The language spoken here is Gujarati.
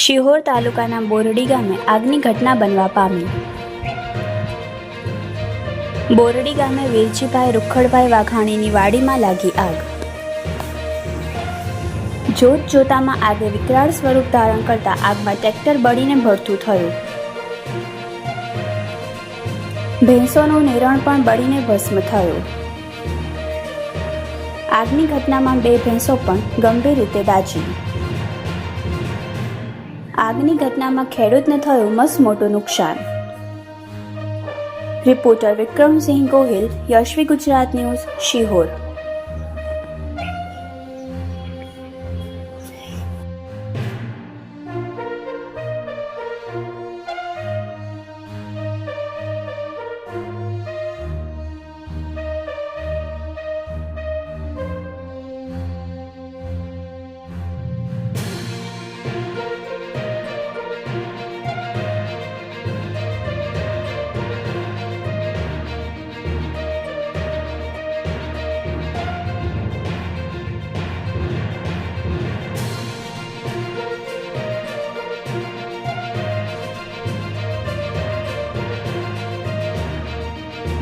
શિહોર તાલુકાના બોરડી ગામે આગની ઘટના બનવા પામી. બોરડી ગામે વેલજીભાઈ રૂખડભાઈ વાઘાણીની વાડીમાં લાગી આગ. જોત જોતામાં આગે વિકરાળ સ્વરૂપ ધારણ કરતા આગમાં ટ્રેક્ટર બળીને ભડથું થયું. ભેંસોનું નિરણ પણ બળીને ભસ્મ થયું. આગની ઘટનામાં 2 ભેંસો પણ ગંભીર રીતે દાઝી. આગની ઘટનામાં ખેડૂતને થયું મસ્ત મોટું નુકસાન. Reporter Vikramsinh Gohil, Yashvi Gujarat news, Sihor.